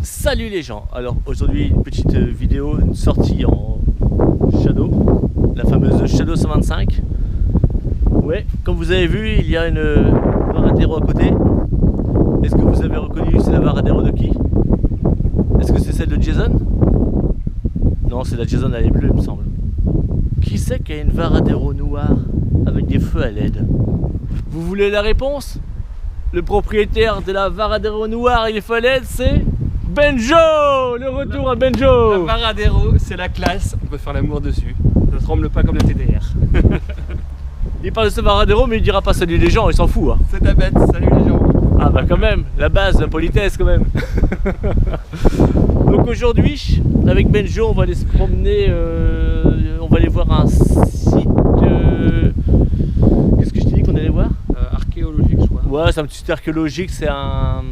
Salut les gens. Alors aujourd'hui une petite vidéo, une sortie en Shadow, la fameuse Shadow 125. Ouais, comme vous avez vu, il y a une Varadero à côté. Est-ce que vous avez reconnu c'est la Varadero de qui? Est-ce que c'est celle de Jason? Non, c'est la Jason, elle est bleue il me semble. Qui c'est qui a une Varadero noire avec des feux à LED? Vous voulez la réponse? Le propriétaire de la Varadero noire et les feux à LED, c'est Benjo. Le retour à Benjo. La Varadero, c'est la classe, on peut faire l'amour dessus. Ça tremble pas comme la TDR. Il parle de ce Varadero mais il dira pas salut les gens, il s'en fout hein. C'est ta bête, salut les gens. Ah bah quand même, la base, la politesse quand même. Donc aujourd'hui, avec Benjo, on va aller se promener, on va aller voir un site... Qu'est-ce que je t'ai dit qu'on allait voir? Archéologique je crois. Ouais, c'est un petit site archéologique, c'est un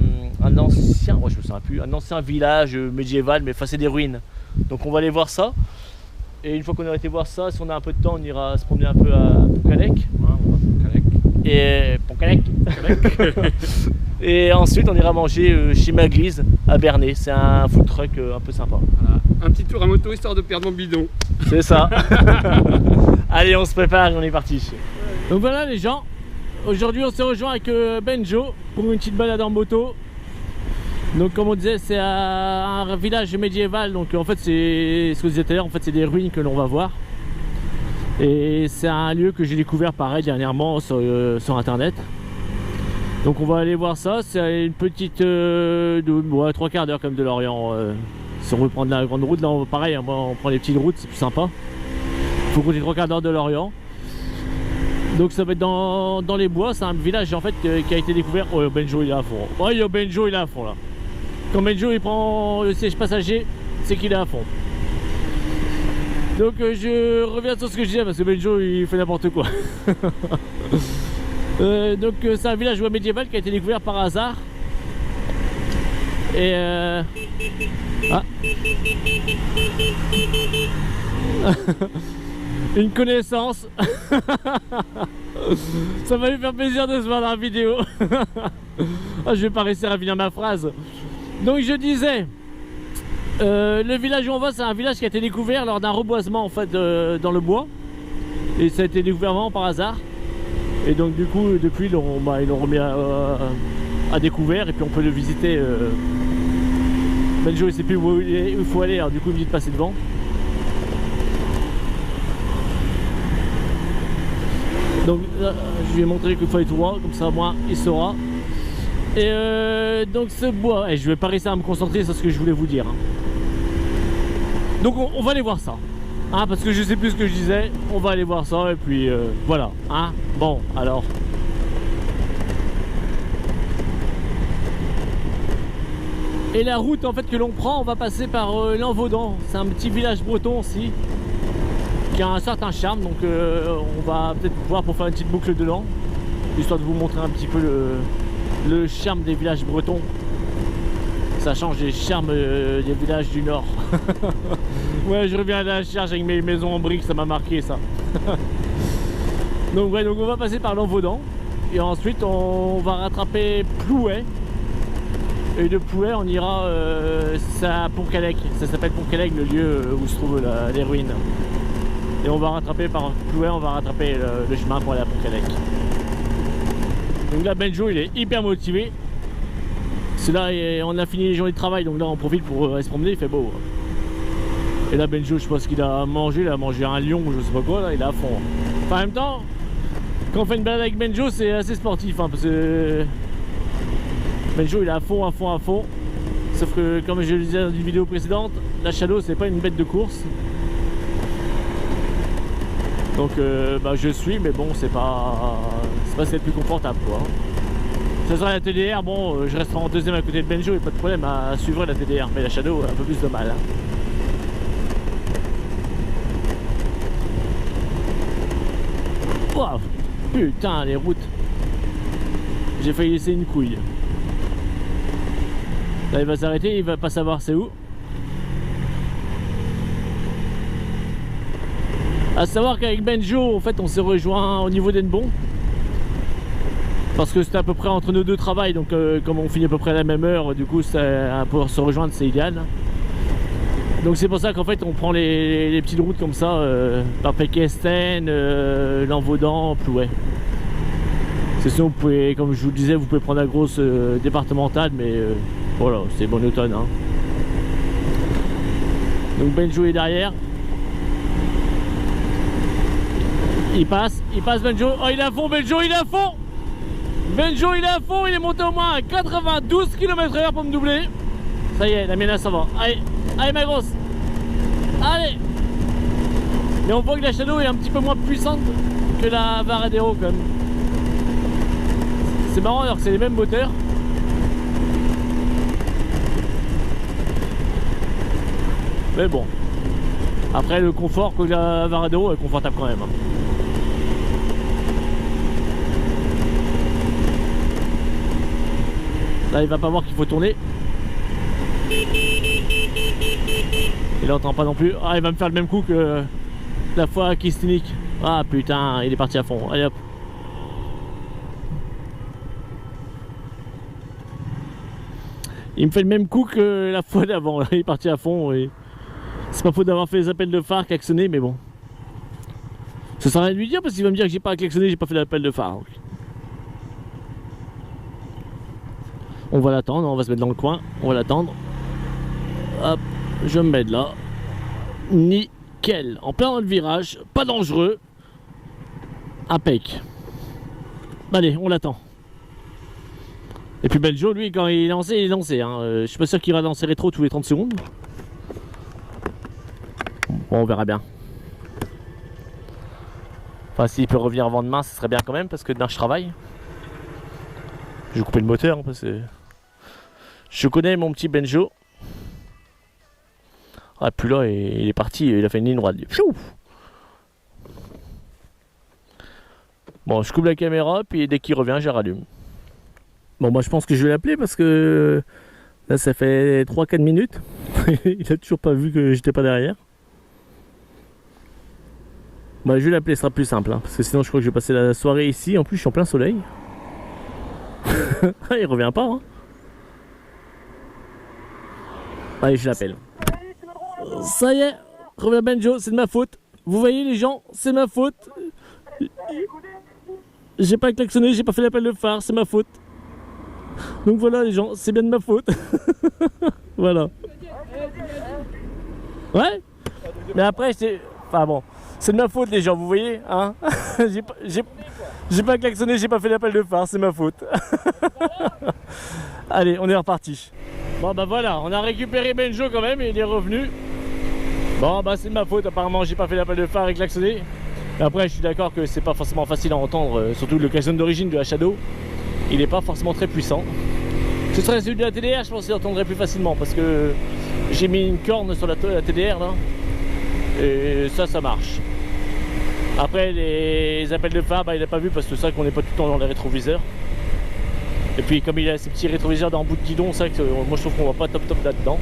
ancien, moi je me souviens plus, un ancien village médiéval, mais enfin c'est des ruines. Donc on va aller voir ça. Et une fois qu'on aura été voir ça, si on a un peu de temps, on ira se promener un peu à Poncalec. Et Poncalec. Et ensuite on ira manger chez Maglise à Bernay. C'est un food truck un peu sympa. Voilà. Un petit tour à moto histoire de perdre mon bidon. C'est ça. Allez, on se prépare et on est parti. Donc voilà les gens. Aujourd'hui on s'est rejoint avec Benjo pour une petite balade en moto. Donc comme on disait, c'est un village médiéval. Donc en fait c'est ce que je disais tout à l'heure, en fait c'est des ruines que l'on va voir. Et c'est un lieu que j'ai découvert pareil dernièrement sur internet. Donc on va aller voir ça. C'est une petite de 3 quarts d'heure comme de Lorient. Si on veut prendre la grande route, là pareil, on prend les petites routes, c'est plus sympa. Il faut compter 3 quarts d'heure de Lorient. Donc ça va être dans les bois. C'est un village en fait qui a été découvert. Oh Benjo il est à fond. Oh Benjo il est à fond là. Quand Benjo il prend le siège passager, c'est qu'il est à fond. Donc je reviens sur ce que je disais parce que Benjo il fait n'importe quoi. Donc c'est un village médiéval qui a été découvert par hasard. Et une connaissance. Ça va lui faire plaisir de se voir dans la vidéo. Je vais pas réussir à finir ma phrase. Donc je disais, le village où on va, c'est un village qui a été découvert lors d'un reboisement en fait dans le bois. Et ça a été découvert vraiment par hasard. Et donc du coup depuis ils l'ont remis à découvert et puis on peut le visiter. Benjo il sait plus où il faut aller, alors du coup il me dit de passer devant. Donc là, je lui ai montré qu'il faut aller tout droit, comme ça moi il saura. Et donc ce bois, je vais pas réussir à me concentrer sur ce que je voulais vous dire. Donc on va aller voir ça. Hein, parce que je sais plus ce que je disais, on va aller voir ça et puis voilà. Hein, bon alors. Et la route en fait que l'on prend, on va passer par l'Envaudan. C'est un petit village breton aussi, qui a un certain charme, donc on va peut-être pouvoir pour faire une petite boucle dedans, histoire de vous montrer un petit peu le charme des villages bretons. Ça change des charmes des villages du Nord. Ouais, je reviens à la charge avec mes maisons en briques, ça m'a marqué ça. Donc ouais, donc on va passer par l'Envaudan et ensuite on va rattraper Plouay. Et de Plouay on ira à Poncalec. Ça s'appelle Poncalec, le lieu où se trouvent les ruines. Et on va rattraper par Plouay, on va rattraper le chemin pour aller à Poncalec. Donc là Benjo il est hyper motivé. C'est là on a fini les journées de travail, donc là on profite pour aller se promener, il fait beau. Et là Benjo je pense qu'il a mangé un lion ou je sais pas quoi, là il est à fond. Enfin, en même temps, quand on fait une balade avec Benjo c'est assez sportif hein, parce que Benjo il est à fond. Sauf que comme je le disais dans une vidéo précédente, la Shadow c'est pas une bête de course. Donc je suis, mais bon c'est pas celle plus confortable quoi. Ça sera la TDR, bon je resterai en deuxième à côté de Benjo et pas de problème à suivre la TDR, mais la Shadow un peu plus de mal. Hein. Wow, putain les routes. J'ai failli laisser une couille. Là il va s'arrêter, il va pas savoir c'est où. A savoir qu'avec Benjo en fait on s'est rejoint au niveau d'Henbon. Parce que c'était à peu près entre nos deux travails, donc comme on finit à peu près à la même heure, du coup pour se rejoindre c'est idéal. Donc c'est pour ça qu'en fait on prend les petites routes comme ça, par Péquesten, Lanvaudan, Plouay. Sinon vous pouvez, comme je vous le disais, vous pouvez prendre la grosse départementale, mais voilà, c'est monotone. Hein. Donc Benjo est derrière. Il passe Benjo. Oh, il est à fond, Benjo, il est à fond. Benjo, il est à fond, il est monté au moins à 92 km/h pour me doubler. Ça y est, la mienne ça va. Allez, allez ma grosse. Allez. Mais on voit que la Shadow est un petit peu moins puissante que la Varadero quand même. C'est marrant alors que c'est les mêmes moteurs. Mais bon. Après le confort que la Varadero est confortable quand même. Là il va pas voir qu'il faut tourner. Il n'entend pas non plus. Ah, il va me faire le même coup que la fois à Kistinik. Ah putain, il est parti à fond. Allez hop. Il me fait le même coup que la fois d'avant. Il est parti à fond et c'est pas faute d'avoir fait les appels de phare, klaxonné, mais bon. Ça sert à rien de lui dire parce qu'il va me dire que j'ai pas klaxonné, j'ai pas fait l'appel de phare. On va l'attendre, on va se mettre dans le coin, on va l'attendre. Hop, je me mets de là. Nickel. En plein dans le virage, pas dangereux. Impec. Allez, on l'attend. Et puis Benjo, lui, quand il est lancé, il est lancé. Hein. Je suis pas sûr qu'il va lancer rétro tous les 30 secondes. Bon, on verra bien. Enfin, s'il peut revenir avant demain, ce serait bien quand même, parce que demain je travaille. Je vais couper le moteur, hein, parce que je connais mon petit Benjo. Ah, puis là, il est parti, il a fait une ligne droite. Bon, je coupe la caméra, puis dès qu'il revient, je rallume. Bon, moi je pense que je vais l'appeler parce que là, ça fait 3-4 minutes. Il a toujours pas vu que j'étais pas derrière. Bah, je vais l'appeler, ce sera plus simple, hein, parce que sinon, je crois que je vais passer la soirée ici. En plus, je suis en plein soleil. Il revient pas, hein. Allez, je l'appelle. Ça y est, revient Benjo, c'est de ma faute. Vous voyez les gens, c'est ma faute. J'ai pas klaxonné, j'ai pas fait l'appel de phare, c'est ma faute. Donc voilà les gens, c'est bien de ma faute. Voilà. Ouais. Mais après c'est... Enfin bon, c'est de ma faute les gens, vous voyez, hein. J'ai pas klaxonné, j'ai pas fait l'appel de phare, c'est ma faute. Allez, on est reparti. Bon bah voilà, on a récupéré Benjo quand même et il est revenu. Bon bah c'est de ma faute, apparemment j'ai pas fait l'appel de phare et klaxonné. Après je suis d'accord que c'est pas forcément facile à entendre, surtout le klaxon d'origine de la Shadow. Il n'est pas forcément très puissant. Ce serait celui de la TDR, je pense qu'il entendrait plus facilement parce que j'ai mis une corne sur la TDR là. Et ça marche. Après les appels de phare, bah, il n'a pas vu parce que c'est vrai qu'on n'est pas tout le temps dans les rétroviseurs. Et puis comme il a ces petits rétroviseurs dans le bout de guidon, c'est vrai que moi je trouve qu'on va pas top là-dedans.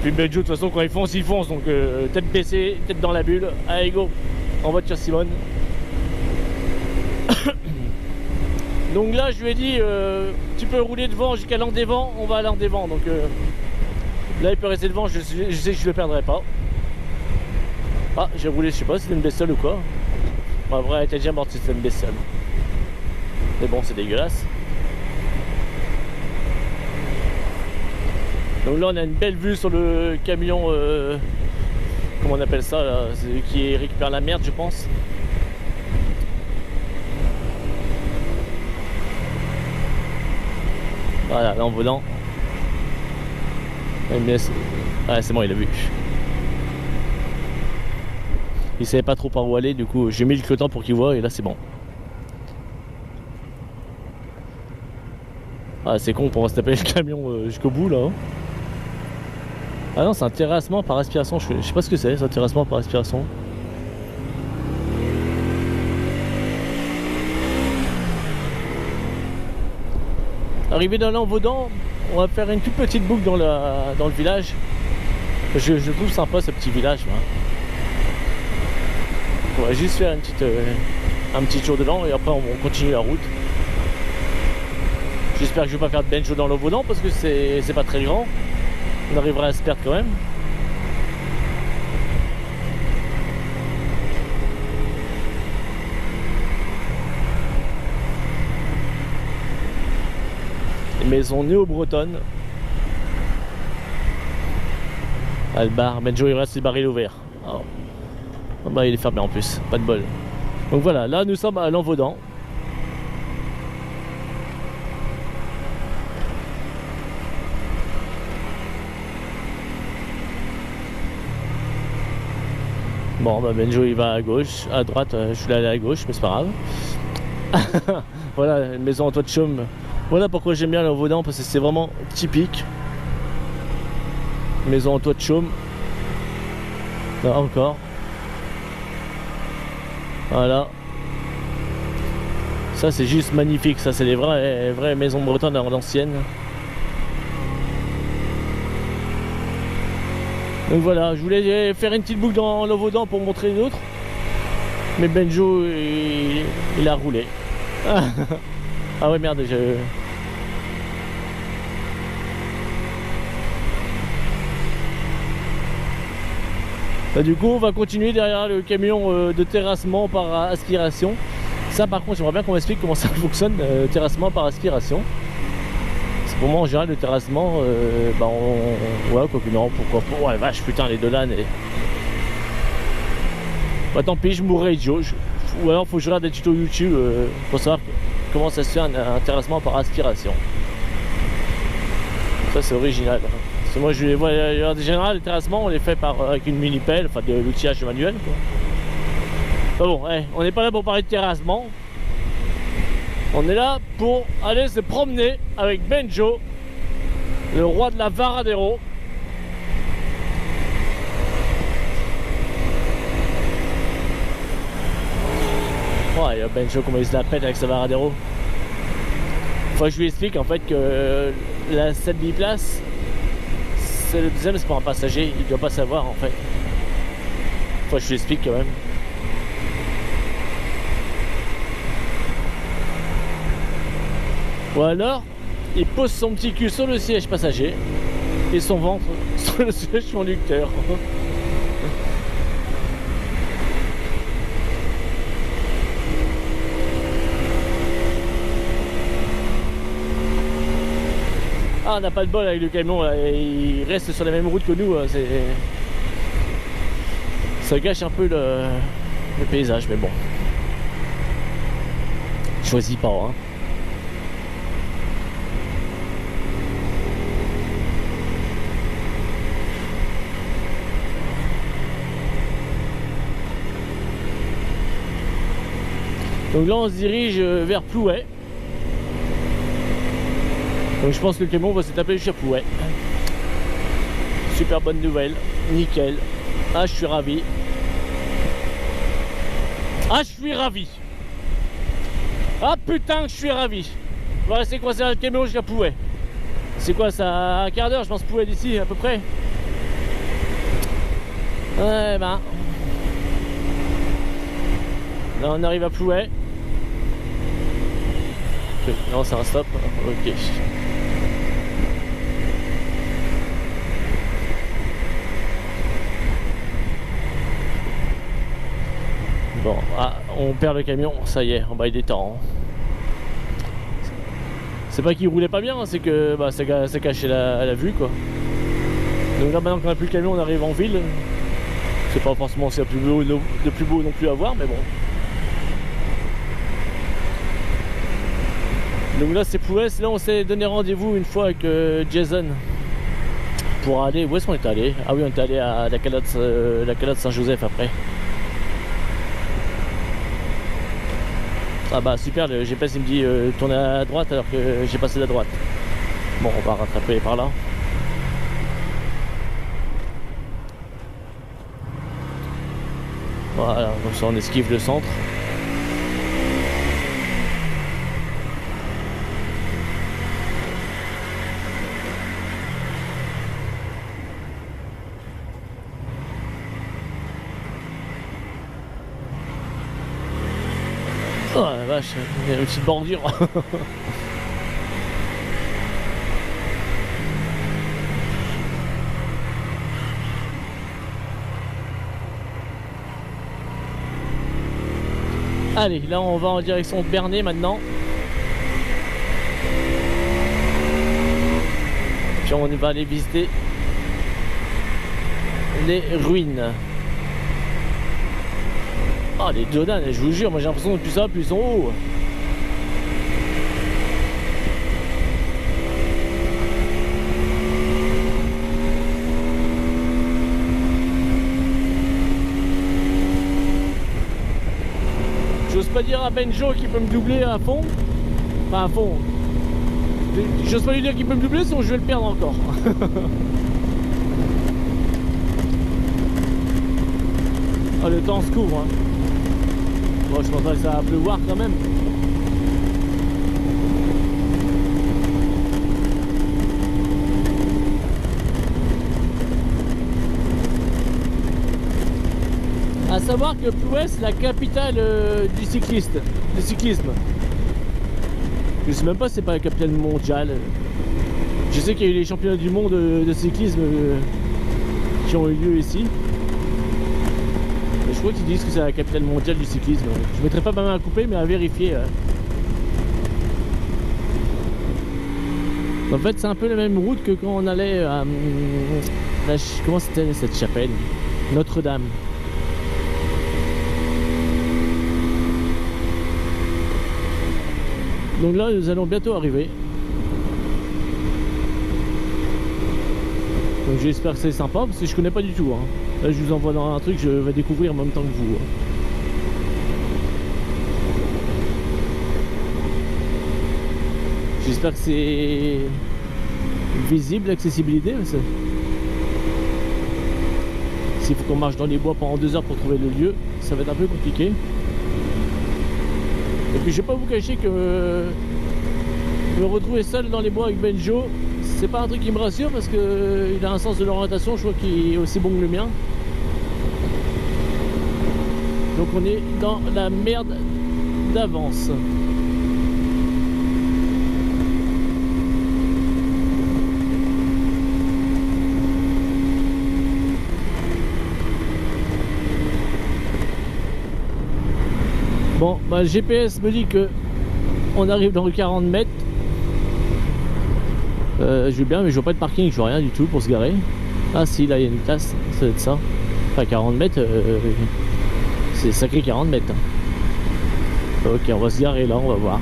Puis Benjo de toute façon quand il fonce, donc tête baissée, tête dans la bulle. Allez go, en voiture Simone. Donc là je lui ai dit tu peux rouler devant jusqu'à Landévent, on va à Landévent. Donc là il peut rester devant, je sais que je le perdrai pas. Ah j'ai roulé, je sais pas si c'était une bestiole ou quoi. Bon, en vrai elle était déjà morte si c'était une bestiole. Mais bon c'est dégueulasse. Donc là on a une belle vue sur le camion, comment on appelle ça là, qui récupère la merde je pense. Voilà, là en volant. Ah c'est bon, il a vu. Il savait pas trop par où aller, du coup j'ai mis le cloton pour qu'il voit et là c'est bon. Ah c'est con, on va se taper le camion jusqu'au bout là. Ah non, c'est un terrassement par aspiration, je sais pas ce que c'est, un terrassement par aspiration. Arrivé dans Lanvaudan, on va faire une toute petite boucle dans le village. Je trouve sympa ce petit village. Hein. On va juste faire une petite un petit tour dedans et après on continue la route. J'espère que je vais pas faire de benjo dans le Vaudan parce que c'est pas très grand. On arrivera à se perdre quand même. Maison néo-bretonne. Ah, le bar, Benjo il reste, le bar il est ouvert. Oh. Oh bah il est fermé en plus, pas de bol. Donc voilà, là nous sommes à Lanvaudan. Bon bah Benjo il va à gauche, à droite je suis allé à gauche mais c'est pas grave. Voilà, une maison en toit de chaume. Voilà pourquoi j'aime bien Lanvaudan, parce que c'est vraiment typique. Maison en toit de chaume. Là encore. Voilà. Ça c'est juste magnifique, ça c'est les vraies maisons bretonnes à l'ancienne. Donc voilà, je voulais faire une petite boucle dans Lanvaudan pour montrer les autres. Mais Benjo il a roulé. Ah ouais merde, Bah, du coup on va continuer derrière le camion de terrassement par aspiration. Ça par contre j'aimerais bien qu'on m'explique comment ça fonctionne, terrassement par aspiration. C'est pour moi en général le terrassement, bah ouais quoi que non, pourquoi pas, ouais vache putain les deux lanes et... Bah tant pis je mourrai idiot, ou alors faut que je regarde des tutos YouTube pour savoir comment ça se fait un terrassement par aspiration. Ça c'est original. Parce que moi je les vois, en général les terrassements on les fait avec une mini pelle, enfin de l'outillage manuel quoi. Enfin bon, ouais, on n'est pas là pour parler de terrassement. On est là pour aller se promener avec Benjo, le roi de la Varadero. Ouais, il y a Benjo comment il se la pète avec sa Varadero. Faut que je lui explique en fait que la 7 biplace, c'est le deuxième, c'est pour un passager, il doit pas savoir en fait. Faut que je lui explique quand même. Ou alors, il pose son petit cul sur le siège passager et son ventre sur le siège conducteur. Ah, on n'a pas de bol avec le camion, là. Il reste sur la même route que nous, ça gâche un peu le paysage, mais bon. Choisis pas, hein. Donc là on se dirige vers Plouay. Donc je pense que le camion va se taper jusqu'à Plouay. Super bonne nouvelle, nickel. Ah je suis ravi. Ah je suis ravi. Ah putain je suis ravi. On va rester coincé dans le camion jusqu'à Plouay. C'est quoi ça, un quart d'heure je pense Plouay d'ici à peu près. Ouais ben. Là on arrive à Plouay. Non c'est un stop. Ok. Bon, ah, on perd le camion, ça y est, on il est temps. C'est pas qu'il roulait pas bien, c'est que bah, ça cachait la vue quoi. Donc là maintenant qu'on a plus le camion, on arrive en ville. C'est pas forcément c'est le plus beau non plus à voir, mais bon. Donc là c'est Plouay, là on s'est donné rendez-vous une fois avec Jason pour aller, où est-ce qu'on est allé? Ah oui on est allé à la calotte Saint-Joseph après. Ah bah super, le GPS il me dit tourner à droite alors que j'ai passé la droite. Bon on va rattraper par là. Voilà, comme ça on esquive le centre. vache, il y a une petite bordure. Allez, là on va en direction de Bernay maintenant. Puis on va aller visiter les ruines. Ah, les Dodanes, je vous jure, moi j'ai l'impression que plus ça, plus ils sont hauts. J'ose pas dire à Benjo qu'il peut me doubler à fond. Enfin à fond. J'ose pas lui dire qu'il peut me doubler, sinon je vais le perdre encore. Ah, le temps se couvre. Hein. Bon, je pensais que ça va pleuvoir quand même. À savoir que Plouès c'est la capitale du cyclisme. Je sais même pas si c'est pas la capitale mondiale. Je sais qu'il y a eu les championnats du monde de cyclisme qui ont eu lieu ici. Je crois qu'ils disent que c'est la capitale mondiale du cyclisme. Je mettrai pas ma main à couper, mais à vérifier. En fait, c'est un peu la même route que quand on allait à... comment c'était cette chapelle? Notre-Dame. Donc là, nous allons bientôt arriver. Donc j'espère que c'est sympa, parce que je connais pas du tout. Hein. Là, je vous envoie dans un truc que je vais découvrir en même temps que vous. J'espère que c'est visible, l'accessibilité. S'il faut qu'on marche dans les bois pendant 2 heures pour trouver le lieu, ça va être un peu compliqué. Et puis je vais pas vous cacher que me retrouver seul dans les bois avec Benjo, c'est pas un truc qui me rassure parce que il a un sens de l'orientation, je crois qu'il est aussi bon que le mien. Donc on est dans la merde d'avance. Bon, bah, le GPS me dit que on arrive dans le 40 mètres. Je vais bien, mais je vois pas de parking, je vois rien du tout pour se garer. Ah si, là il y a une place, ça doit être ça. Enfin 40 mètres, c'est sacré 40 mètres. Ok, on va se garer là, on va voir.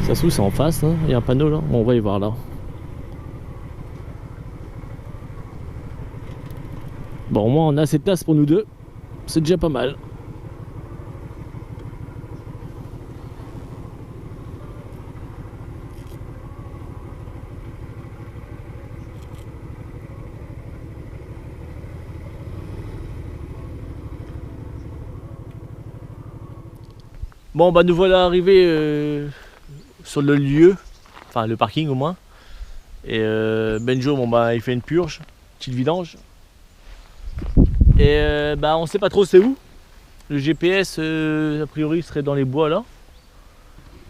Ça se trouve c'est en face, hein. Il y a un panneau là, bon, on va y voir là. Bon, au moins on a assez de place pour nous deux, c'est déjà pas mal. Bon bah nous voilà arrivés sur le lieu, enfin le parking au moins. Et Benjo, bon bah il fait une purge, petite vidange. Et bah on sait pas trop c'est où. Le GPS a priori serait dans les bois là.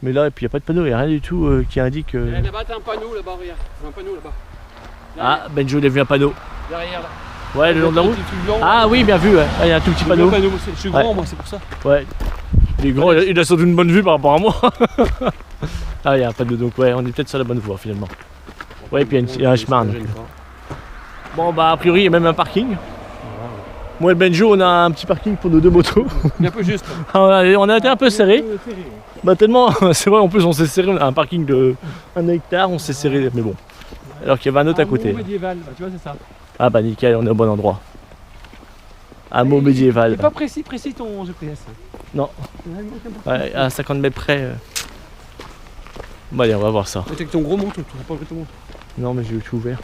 Mais là et puis il n'y a pas de panneau, il n'y a rien du tout qui indique. Là-bas t'as un panneau là-bas, regarde. Un panneau là-bas. Ah Benjo il a vu un panneau. Derrière là. Ouais, le long de la route. Ah oui, bien vu, ouais. Ah, il y a un tout petit panneau. Je suis grand moi, c'est pour ça. Ouais. Il est grand, il a surtout une bonne vue par rapport à moi. Ah, il y a un panneau, donc ouais, on est peut-être sur la bonne voie finalement. Ouais, et puis il y a un chemin. Bon, bah a priori, il y a même un parking. Moi et Benjo, on a un petit parking pour nos deux motos. Un peu juste. On a été un peu serré. Bah tellement, c'est vrai, en plus on s'est serré, on a un parking de 1 hectare, on s'est serré, mais bon. Alors qu'il y avait un autre à côté. Médiéval, bah, tu vois, c'est ça. Ah bah nickel, on est au bon endroit. Hameau médiéval. C'est pas précis ton GPS. Non. Ouais, à 50 mètres près. Bon allez, on va voir ça. T'es avec ton gros manteau, tu vas pas ouvrir ton manteau. Non mais j'ai tout ouvert.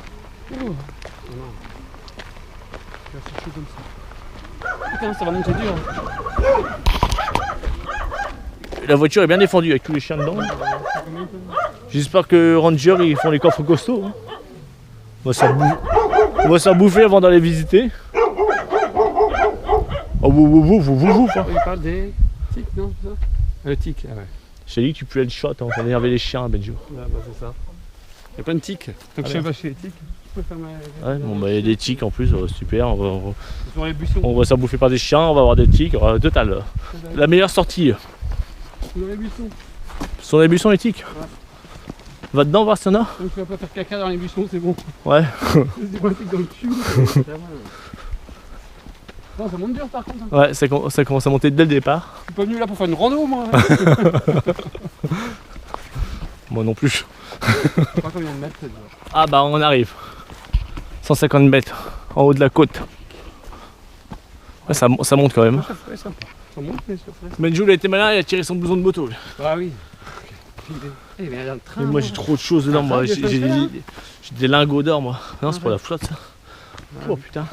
Oh. Non. Tu vas chercher comme ça. Putain, ça va monter dur. La voiture est bien défendue avec tous les chiens dedans. J'espère que Ranger ils font les coffres costauds. Hein. On va se bouffer avant d'aller visiter. Oh, vous, hein. Il parle des Tic, non, c'est ça? Le tic, ah ouais. Je t'ai dit que tu puais le shot, hein, pour énerver les chiens, Benjo. Là, bah, c'est ça. Il y a plein de tics. Donc je sais pas chez les tics. Je peux faire ma. Ouais, bon bah il y a des tiques en plus, super. Sur les buissons. On va se faire bouffer par des chiens, on va avoir des tiques, total. La meilleure sortie. Dans les buissons. Sur les buissons, les tiques. Ouais. Va dedans voir si y'en a. Donc tu vas pas faire caca dans les buissons, c'est bon. Ouais. C'est pas un tic dans le cul. Non, ça monte dur par contre. Hein. Ouais, ça commence à monter dès le départ. Je suis pas venu là pour faire une rando, moi. Moi non plus. Je sais pas combien de mètres ça dure. Ah bah on arrive. 150 mètres en haut de la côte. Ouais, ça monte quand même. Ça ferait sympa. Ça monte, mais ça ferait. Benjo il a été malin, il a tiré son blouson de moto. Ah oui. Eh, mais il y a le train. Mais moi j'ai trop de choses dedans, moi j'ai des lingots d'or moi. Non, c'est pour la flotte ça. Oh putain.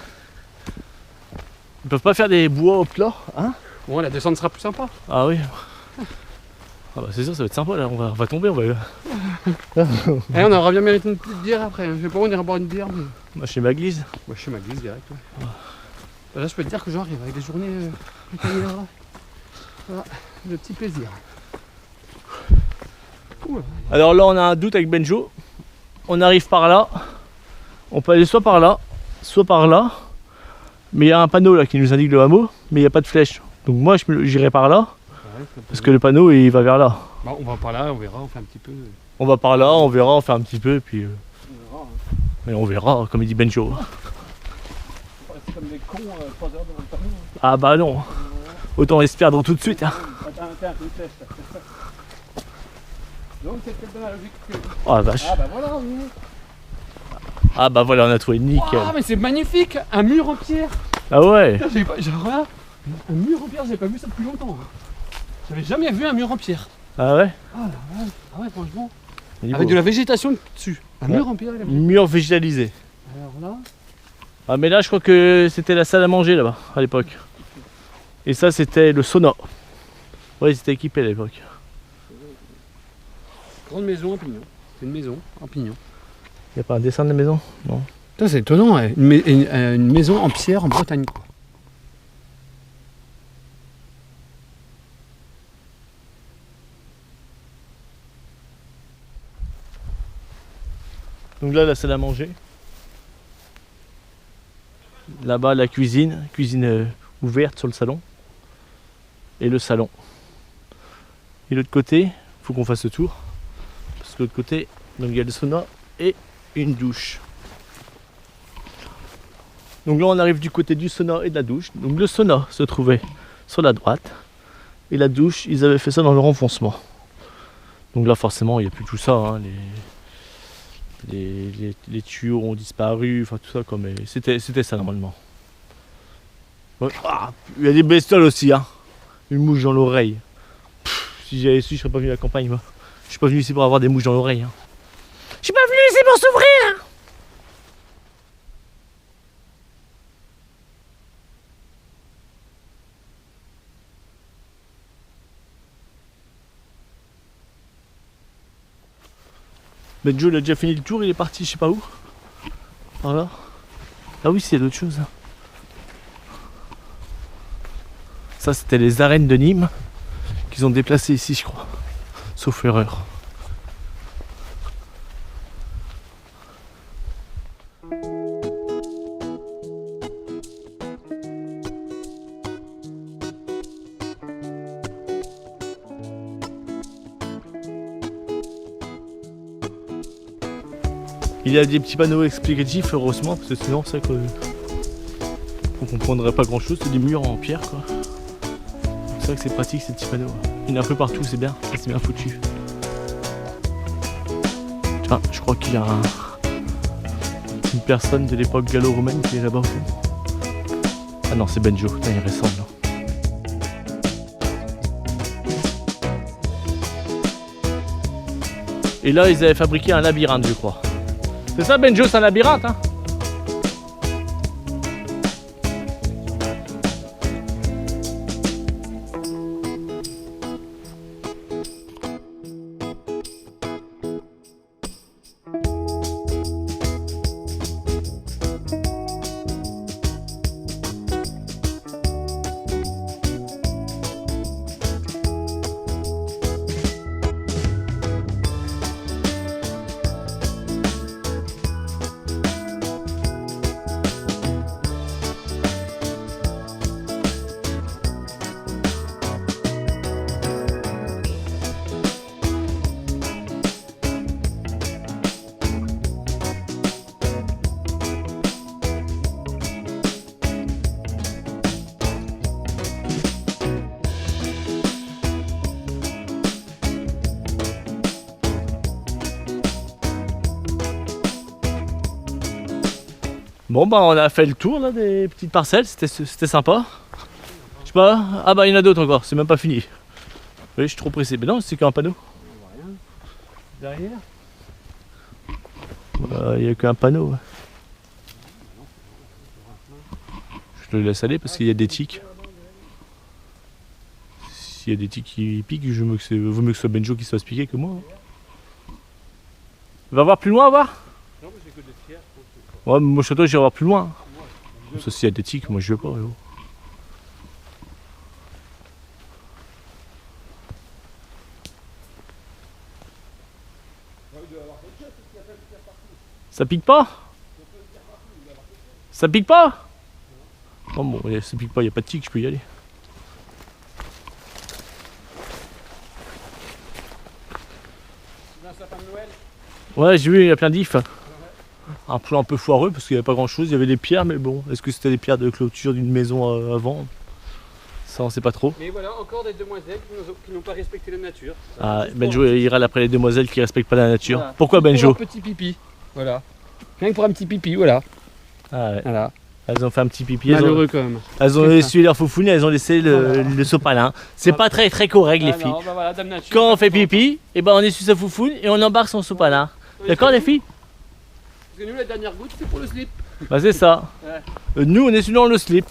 Ils peuvent pas faire des bois au plat, hein? Bon, la descente sera plus sympa. Ah oui. Ah bah c'est sûr, ça va être sympa là, on va tomber, on va. Et on aura bien mérité une petite bière après. Je sais pas où on ira boire une bière, mais. Moi chez Maglise. Moi je suis ma glisse direct. Ouais. Là je peux te dire que j'arrive avec des journées intérieures. Voilà, le petit plaisir. Alors là on a un doute avec Benjo. On arrive par là. On peut aller soit par là, soit par là. Mais il y a un panneau là qui nous indique le hameau, mais il n'y a pas de flèche. Donc moi j'irai par là. Ouais, parce que le panneau il va vers là. Bon, on va par là, on verra, on fait un petit peu. On va par là, on verra, on fait un petit peu, et puis. On verra, hein. Mais on verra, comme il dit Benjo. On va rester comme des cons 3 heures devant le panneau. Ah bah non. Autant se perdre tout de suite. Hein. Attends, une flèche là. Donc c'est peut-être dans la logique que. Oh la vache. Ah bah voilà, oui. Ah bah voilà, on a trouvé nickel. Ah mais c'est magnifique, un mur en pierre. Ah ouais. J'ai pas, genre là, un mur en pierre, j'ai pas vu ça depuis longtemps. J'avais jamais vu un mur en pierre. Ah ouais. Ah là, ah ouais, franchement. Il est Avec beau. de la végétation dessus. Un mur en pierre. Mur végétalisé. Alors là. Ah mais là je crois que c'était la salle à manger là-bas à l'époque. Et ça c'était le sauna. Ouais, c'était équipé à l'époque. Grande maison en pignon. C'est une maison en pignon. Y a pas un dessin de la maison? Non. Putain, c'est étonnant, ouais. Une maison en pierre en Bretagne, quoi. Donc là la salle à manger. Là-bas la cuisine, ouverte sur le salon. Et le salon. Et l'autre côté, faut qu'on fasse le tour. Parce que l'autre côté, donc il y a le sauna et une douche. Donc là on arrive du côté du sauna et de la douche. Donc le sauna se trouvait sur la droite. Et la douche, ils avaient fait ça dans le renfoncement. Donc là forcément il n'y a plus tout ça. Hein, les tuyaux ont disparu, enfin tout ça quoi, mais c'était ça normalement. Ouais. Ah, il y a des bestioles aussi, hein. Une mouche dans l'oreille. Si j'avais su, je serais pas venu à la campagne moi. Je suis pas venu ici pour avoir des mouches dans l'oreille. Hein. Je suis pas venu ici pour s'ouvrir. Benjo il a déjà fini le tour, il est parti je sais pas où. Voilà. Ah oui, c'est d'autres choses. Ça c'était les arènes de Nîmes qu'ils ont déplacées ici je crois. Sauf erreur. Il y a des petits panneaux explicatifs heureusement parce que sinon c'est que on comprendrait pas grand chose, c'est des murs en pierre quoi. C'est vrai que c'est pratique ces petits panneaux. Il y en a un peu partout, c'est bien, c'est bien foutu. Tiens, je crois qu'il y a une personne de l'époque gallo-romaine qui est là-bas au fond. Ah non, c'est Benjo, putain, il ressemble. Et là, ils avaient fabriqué un labyrinthe, je crois. C'est ça, Benjo, c'est un labyrinthe, hein? Bon bah on a fait le tour là des petites parcelles, c'était sympa. Je sais pas, ah bah il y en a d'autres encore, c'est même pas fini. Oui, je suis trop pressé, mais non c'est qu'un panneau. Derrière. Il n'y a qu'un panneau. Ouais. Je le laisse aller parce qu'il y a des tiques. S'il y a des tiques qui piquent, vaut mieux que ce soit Benjo qui se fasse piquer que moi. Va voir plus loin, va. Non, mais j'ai que des pierres. Ouais, mais moi, chez toi, j'irai voir plus loin. Ça, s'il y a des tiques, moi, je vais pas. Yo. Ça pique pas? Ça pique pas? Non, bon, ça pique pas, il n'y a pas de tiques, je peux y aller. Un sapin de Noël. Ouais, j'ai vu, il y a plein d'ifs. Un plan un peu foireux parce qu'il n'y avait pas grand chose, il y avait des pierres, mais bon, est-ce que c'était des pierres de clôture d'une maison avant? Ça, on sait pas trop. Mais voilà, encore des demoiselles qui n'ont pas respecté la nature. Ah, Benjo ira après les demoiselles qui respectent pas la nature. Voilà. Pourquoi Benjo? Pour un petit pipi, voilà. Rien que pour un petit pipi, voilà. Ah ouais. Voilà. Elles ont fait un petit pipi. Malheureux quand même. Elles ont essuyé leur foufoune et elles ont laissé le sopalin. C'est pas très correct les filles. Non, bah voilà, dame nature, quand on fait pipi, et ben on essuie sa foufoune et on embarque son sopalin. D'accord les filles? Parce que nous la dernière goutte c'est pour le slip. Bah c'est ça. Ouais. Nous on essuie dans le slip.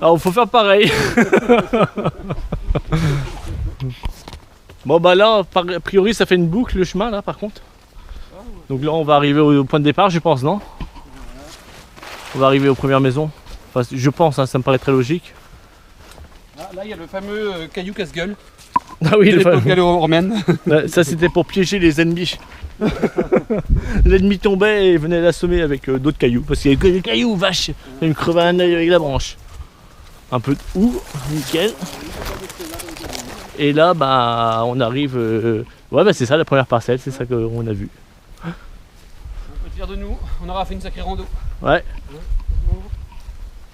Alors faut faire pareil. Bon bah là a priori ça fait une boucle le chemin là par contre. Donc là on va arriver au point de départ je pense, non? On va arriver aux premières maisons. Enfin je pense, hein, ça me paraît très logique. Ah, là il y a le fameux caillou casse-gueule. Ah oui, de l'époque gallo-romaine. Ça c'était pour piéger les ennemis. L'ennemi tombait et venait l'assommer avec d'autres cailloux. Parce qu'il y avait que des cailloux, vache. Il me crevait un œil avec la branche. Un peu de houx, nickel. Et là bah on arrive. Ouais bah c'est ça la première parcelle, c'est ça qu'on a vu. On peut dire de nous, on aura fait une sacrée rando. Ouais.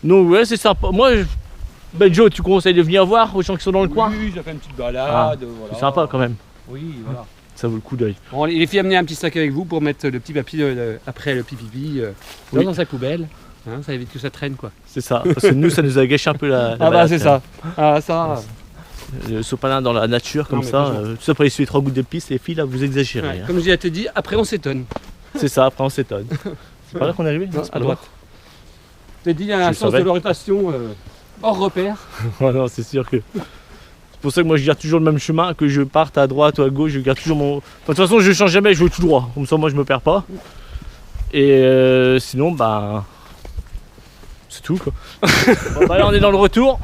Donc ouais c'est sympa. Moi Benjo, tu conseilles de venir voir aux gens qui sont dans le coin? Oui, j'ai fait une petite balade. Voilà. C'est sympa quand même. Oui, voilà. Ça vaut le coup d'œil. Bon, les filles, amenez un petit sac avec vous pour mettre le petit papier après le pipi dans sa poubelle. Hein, ça évite que ça traîne quoi. C'est ça, parce que nous ça nous a gâché un peu la bah balade, c'est ça. Ah ça. Le sopalin dans la nature comme ça, tout ça pour essuyer 3 gouttes de pisse, les filles là vous exagérez. Ouais, hein. comme j'ai à te dire, après on s'étonne. C'est ça, après on s'étonne. C'est par là qu'on est arrivé? Non, à droite. Je t'ai dit, il y a un sens de l'orientation hors repère. Ouais, non, c'est sûr que. C'est pour ça que moi je garde toujours le même chemin, que je parte à droite ou à gauche, je garde toujours mon. Enfin, de toute façon je change jamais, je vais tout droit, comme ça moi je me perds pas. Et sinon bah. C'est tout quoi. Bon, bah là on est dans le retour.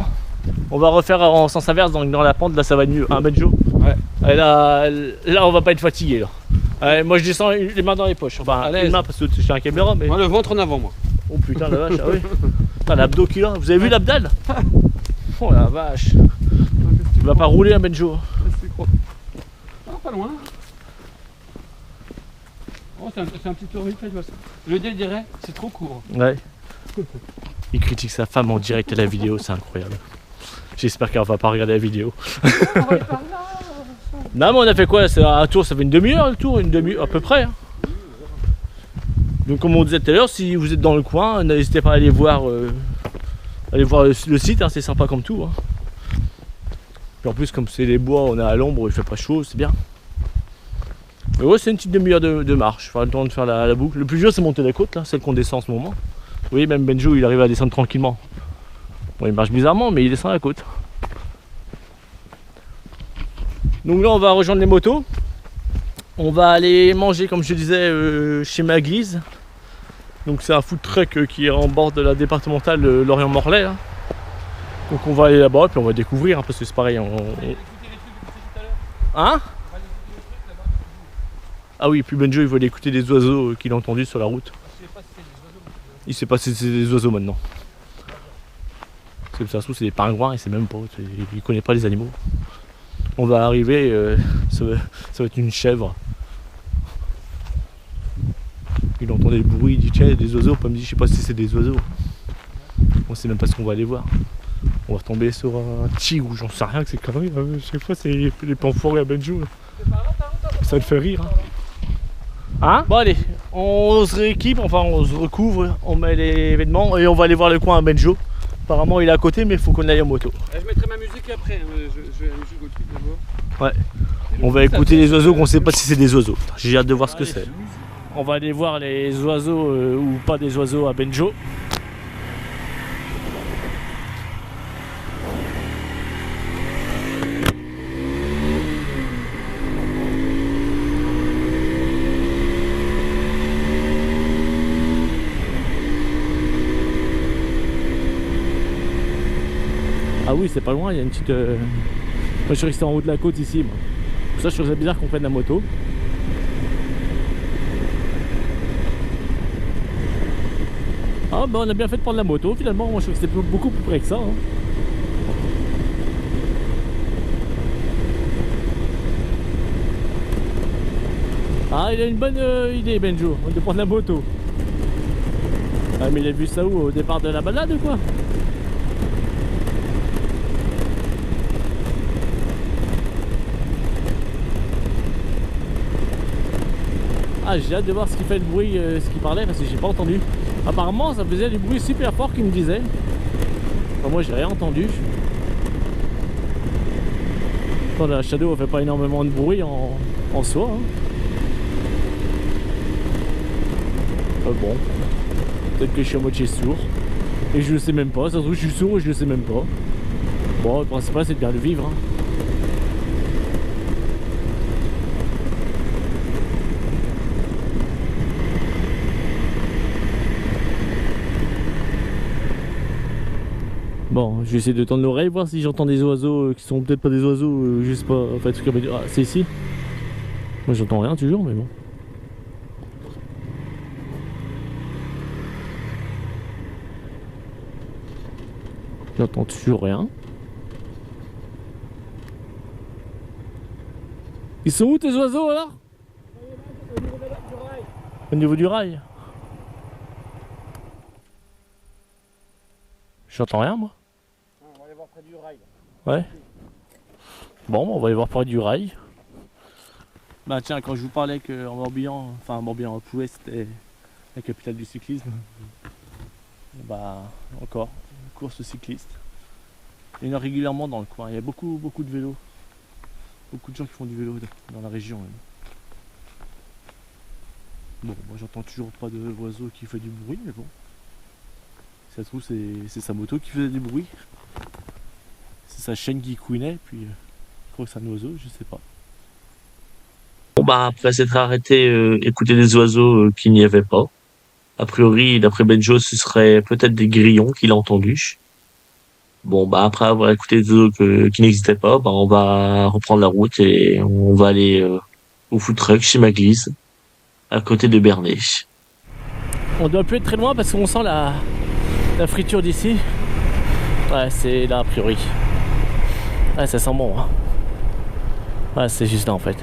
On va refaire en sens inverse, donc dans la pente, là ça va être mieux. Hein Benjo? Ouais. Et là on va pas être fatigué là. Allez, moi je descends les mains dans les poches. Enfin, les mains parce que je suis un caméra mais. Moi le ventre en avant moi. Oh putain la vache, ah oui. Putain l'abdo qu'il a, vous avez vu l'abdal? Oh la vache. Tu vas pas rouler un Benjo? Ah, pas loin. Oh, c'est un petit tour vite fait, le dé dirait, c'est trop court. Ouais. Il critique sa femme en direct à la vidéo, c'est incroyable. J'espère qu'elle va pas regarder la vidéo. Non mais on a fait quoi? C'est un tour, ça fait une demi-heure le tour, une demi-heure à peu près. Hein. Donc comme on disait tout à l'heure, si vous êtes dans le coin, n'hésitez pas à aller voir, le site, hein, c'est sympa comme tout. Hein. Puis en plus comme c'est les bois, on est à l'ombre, il fait pas chaud, c'est bien. Mais ouais c'est une petite demi-heure de marche, il faudra le temps de faire la boucle. Le plus dur c'est monter la côte là, celle qu'on descend en ce moment. Vous voyez même Benjo il arrive à descendre tranquillement. Bon il marche bizarrement mais il descend la côte. Donc là on va rejoindre les motos. On va aller manger comme je disais chez Maglise. Donc c'est un food truck qui est en bord de la départementale Lorient-Morlaix. Donc on va aller là-bas et puis on va découvrir hein, parce que c'est pareil. Hein? Ah oui, puis Benjo il veut aller écouter des oiseaux qu'il a entendus sur la route. Il sait pas si c'est des oiseaux maintenant. Parce que ça se trouve c'est des pingouins et c'est même pas. Il connaît pas les animaux. On va arriver, ça va être une chèvre. Il entend des bruits, il dit tiens il y a des oiseaux, pas me dit je sais pas si c'est des oiseaux. On sait même pas ce qu'on va aller voir. On va tomber sur un tigre ou j'en sais rien que c'est conneries. Chaque fois c'est les panfourés à Benjo. Ça te fait rire. Hein. Hein? Bon allez, on se rééquipe, enfin on se recouvre, on met les vêtements et on va aller voir le coin à Benjo. Apparemment il est à côté mais il faut qu'on aille en moto. Je mettrai ma musique après, je vais aller jouer au truc d'abord. Ouais. On va écouter les oiseaux qu'on sait pas si c'est des oiseaux. J'ai hâte de voir ce que c'est. On va aller voir les oiseaux ou pas des oiseaux à Benjo. Ah oui, c'est pas loin, il y a une petite... Moi je suis resté en haut de la côte ici. Moi. Pour ça je trouve ça bizarre qu'on prenne la moto. Ah bah on a bien fait de prendre la moto finalement, moi je trouve que c'était beaucoup plus près que ça. Hein. Ah il a une bonne idée Benjo, de prendre la moto. Ah mais il a vu ça où, au départ de la balade ou quoi? Ah j'ai hâte de voir ce qu'il fait le bruit, ce qu'il parlait parce que j'ai pas entendu. Apparemment ça faisait du bruit super fort qu'il me disait. Enfin, moi j'ai rien entendu. Enfin, la Shadow fait pas énormément de bruit en soi. Hein. Bon. Peut-être que je suis à moitié sourd. Et je le sais même pas. Ça se trouve je suis sourd et je le sais même pas. Bon le principal c'est de bien le vivre. Hein. Bon, je vais essayer de tendre l'oreille, voir si j'entends des oiseaux qui sont peut-être pas des oiseaux, je sais pas, en fait, ah, c'est ici. Moi j'entends rien toujours, mais bon. J'entends toujours rien. Ils sont où tes oiseaux alors? Au niveau du rail. J'entends rien moi. On va aller voir près du rail. Ouais. Bon, on va aller voir près du rail. Bah tiens, quand je vous parlais qu'en Morbihan, enfin Morbihan en Pouet c'était la capitale du cyclisme. Bah encore, course cycliste. Il y en a régulièrement dans le coin, il y a beaucoup de vélos. Beaucoup de gens qui font du vélo dans la région. Même. Bon, moi j'entends toujours pas de oiseau qui fait du bruit, mais bon. Si ça se trouve c'est sa moto qui faisait du bruit. C'est sa chaîne qui couinait, puis je crois que c'est un oiseau, je sais pas. Bon bah après s'être arrêté écouter des oiseaux qu'il n'y avait pas. A priori, d'après Benjo, ce serait peut-être des grillons qu'il a entendus. Bon bah après avoir écouté des oiseaux qui n'existaient pas, bah on va reprendre la route et on va aller au food truck chez Maglise, à côté de Bernay. On doit plus être très loin parce qu'on sent la friture d'ici. Ouais, c'est là a priori. Ouais, ça sent bon. Hein. Ouais, c'est juste là en fait.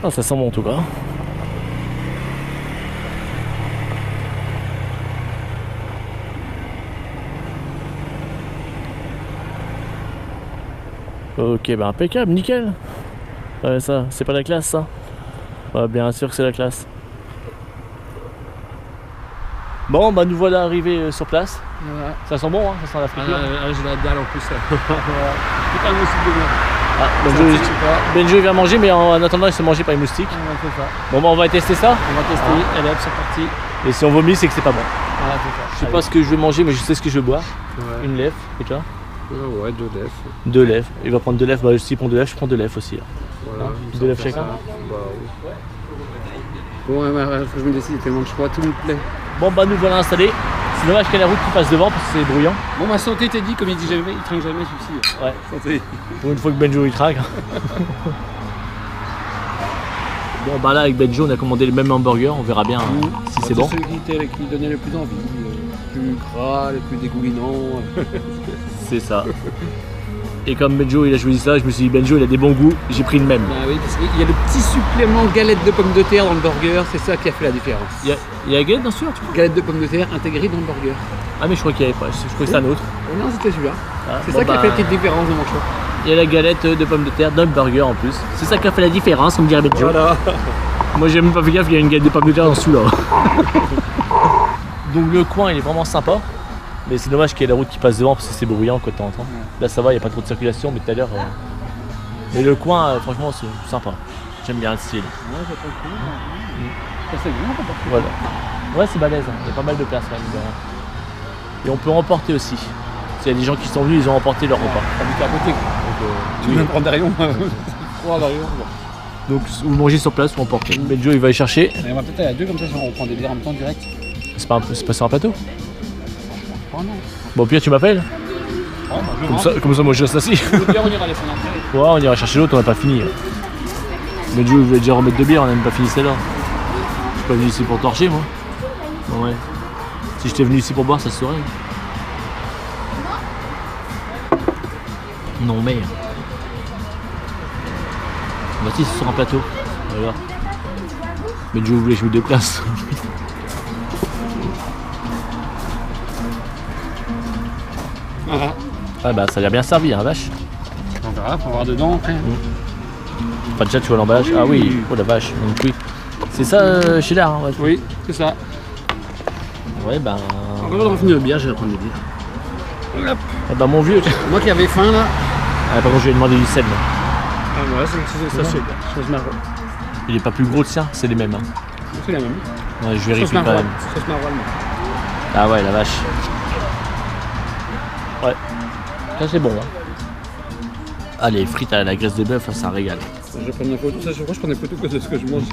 Ah, ça sent bon en tout cas. Ok, bah impeccable, nickel. Ouais, ça, c'est pas la classe ça. Ouais, bien sûr que c'est la classe. Bon, bah nous voilà arrivés sur place. Voilà. Ça sent bon, hein, ça sent la friture. J'ai la dalle en plus. C'est pas un moustique de bien. Ah, Benjo il vient manger, mais en attendant il se fait manger par les moustiques. Ouais, c'est ça. Bon, bah on va tester ça. On va tester. Allez hop, c'est parti. Et si on vomit, c'est que c'est pas bon. Voilà, c'est ça. Je sais pas ce que je vais manger, mais je sais ce que je vais boire. Ouais. Une lèvre, et toi? Ouais, 2 lèvres. 2 lèvres. Il va prendre 2 lèvres. Bah, s'il prend 2 lèvres, je prends 2 lèvres aussi. Là. Voilà. 2 lèvres chacun. Bah oui. Bon, ouais, faut que je me décide, tellement de choix, tout me plaît. Bon, bah nous voilà installés. C'est dommage qu'il y ait la route qui passe devant parce que c'est bruyant. Bon, ma santé t'es dit, comme il dit jamais, il trinque jamais celui-ci. Ouais. Santé. Pour une fois que Benjo il traque. Bon, bah là avec Benjo on a commandé le même hamburger. On verra bien si c'est bon. C'est celui qui donnait le plus envie. Le plus gras, le plus dégoulinant. C'est ça. Et comme Benjo il a choisi ça, je me suis dit Benjo il a des bons goûts, j'ai pris le même. Bah oui, parce qu'il y a le petit supplément galette de pommes de terre dans le burger, c'est ça qui a fait la différence. Il y a la galette bien sûr, tu crois? Galette de pommes de terre intégrée dans le burger. Ah mais je crois qu'il y avait pas, je crois que c'est un autre. Oh non, c'était celui-là. Ah, C'est bon, ça qui a fait la petite différence de mon choix. Il y a la galette de pommes de terre d'un burger en plus. C'est ça qui a fait la différence, on me dirait Benjo. Voilà. Moi j'ai même pas fait gaffe qu'il y a une galette de pommes de terre en dessous là. Donc le coin il est vraiment sympa. Mais c'est dommage qu'il y ait la route qui passe devant parce que c'est bruyant quoi de temps en temps. Là ça va, il n'y a pas trop de circulation, mais tout à l'heure. Mais le coin, franchement, c'est sympa. J'aime bien le style. Ouais, j'ai pas le coup. Ça c'est bien, pas partout. Voilà. Ouais, c'est balèze. Hein. Il y a pas mal de place quand même. Et on peut remporter aussi. S'il y a des gens qui sont venus, ils ont remporté leur repas. T'habites à côté. Tu oui. viens de prendre des rayons. Donc vous mangez sur place ou emporter. Benjo il va y chercher. On va peut-être aller à deux comme ça, on prend des bières en même temps direct. C'est pas sur un plateau. Oh non. Bon, au pire tu m'appelles. Oh, Comme ça moi je reste assis. on ira les prendre après. Ouais, on ira chercher l'autre, on n'a pas fini. Benjo il voulait déjà remettre 2 bières, on n'a même pas fini celle-là. Je suis pas venu ici pour torcher moi. Bon, ouais. Si j'étais venu ici pour boire, ça se saurait. Non mais. Bah si, c'est sur un plateau. Voilà. Benjo voulait jouer 2 places. Voilà. Ah bah ça a l'air bien servi, hein, vache. On verra, faut voir dedans après. Enfin déjà tu vois l'emballage. Ah oui, oh la vache, donc oui. C'est ça chez l'art, hein, ouais. Oui, c'est ça. Ouais bah. Quand on va finir le bière, je vais prendre des bières. Hop. Ah bah mon vieux. Moi qui avais faim là. Ah par contre je lui ai demandé du sel. Là. Ah ouais, ça c'est bien. Il est pas plus gros le sien, c'est les mêmes. Hein. C'est la même. Ouais, je vérifie quand même. Sauce maroilles. Ah ouais la vache. Ouais. Ça c'est bon. Hein. Ah les frites à la graisse de bœuf, ça régale. Je vais prendre une photo, ça je crois que je prends des photos de ce que je mange.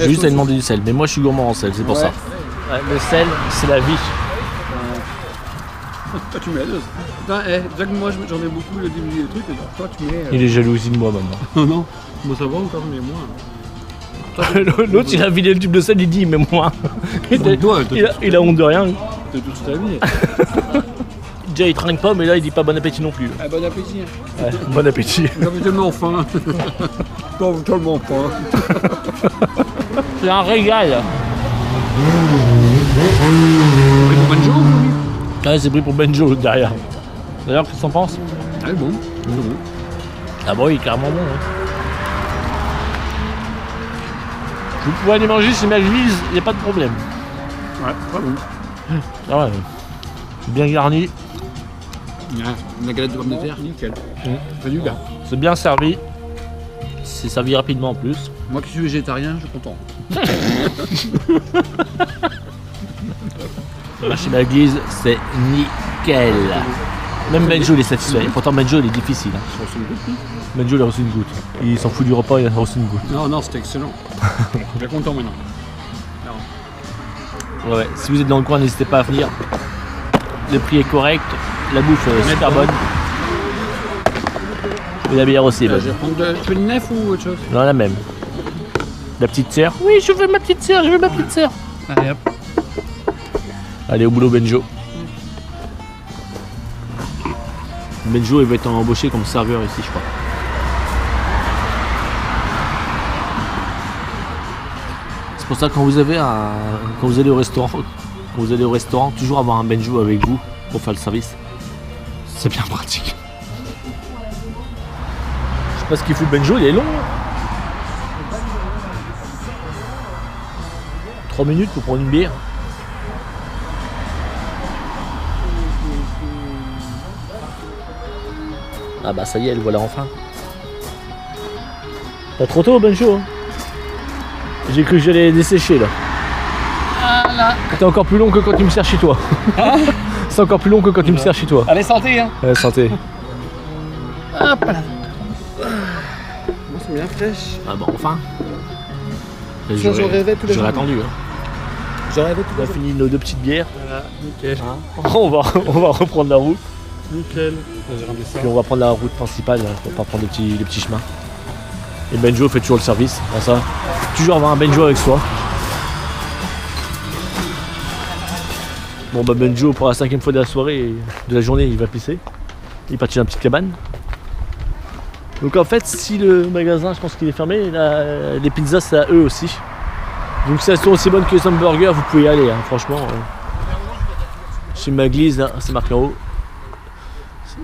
Juste à demander du sel, mais moi je suis gourmand en sel, c'est pour ça. Ouais, le sel, c'est la vie. Toi tu mets la dose. Putain, déjà que moi j'en ai beaucoup le début des trucs, et toi tu mets. Il est jaloux aussi de moi maintenant. Non, non. Moi ça va encore, mais moi. L'autre il a vidé le tube de sel, il dit mais moi. Il a honte de rien. T'es toute ta vie. Déjà il trinque pas, mais là il dit pas bon appétit non plus. Ah, bon appétit. Ouais, bon appétit. J'avais tellement faim. Pas tellement faim. C'est un régal. C'est pour Benjo. Ouais, c'est pris pour Benjo derrière. D'ailleurs, qu'est-ce que t'en penses? Ah bon. Ah bon, il est carrément bon. Hein. Vous pouvez aller manger chez Maglise, il n'y a pas de problème. Ouais, pas bon. Ah ouais. Bien garni. Ouais, la galette de pommes de terre, nickel. C'est du bien. C'est bien servi. C'est servi rapidement en plus. Moi qui suis végétarien, je suis content. Chez Maglise, c'est nickel. Même Benjo il est satisfait. Et pourtant Benjo il est difficile. Hein. Benjo il a reçu une goutte. Il s'en fout du repas, il a reçu une goutte. Non, non, c'était excellent. Je suis bien content maintenant. Ouais, si vous êtes dans le coin, n'hésitez pas à venir. Le prix est correct, la bouffe super bonne. Et la bière aussi est bonne. Je vais prendre tu veux une nef ou autre chose? Non, la même. La petite sœur. Oui, je veux ma petite sœur, je veux ma petite sœur. Allez hop. Allez, au boulot Benjo. Benjo il va être embauché comme serveur ici, je crois. C'est pour ça que quand vous allez au restaurant, toujours avoir un Benjo avec vous pour faire le service. C'est bien pratique. Je sais pas ce qu'il fout le Benjo, il est long. 3 minutes pour prendre une bière. Ah bah ça y est, le voilà enfin. Pas trop tôt, Benjo. Hein. J'ai cru que j'allais dessécher là. Ah là. C'est encore plus long que quand tu me sers chez toi. C'est encore plus long que quand tu me sers chez toi. Allez, santé hein. Ouais, santé. Hop là. C'est bien fraîche. Ah bah enfin. J'en rêvais tous les jours. J'aurais attendu. Hein. J'aurais rêvé On a fini nos 2 petites bières. Voilà, nickel. Hein. on va reprendre la route. Nickel. J'ai ramené ça. Puis on va prendre la route principale pour pas prendre les petits chemins. Et Benjo fait toujours le service. Pour ça. Toujours avoir un Benjo avec soi. Bon bah Benjo pour la 5e fois de la soirée, de la journée, il va pisser. Il est parti dans une petite cabane. Donc en fait si le magasin je pense qu'il est fermé, les pizzas c'est à eux aussi. Donc si elles sont aussi bonnes que les hamburgers, vous pouvez y aller hein, franchement. Chez Maglise, là, c'est marqué en haut.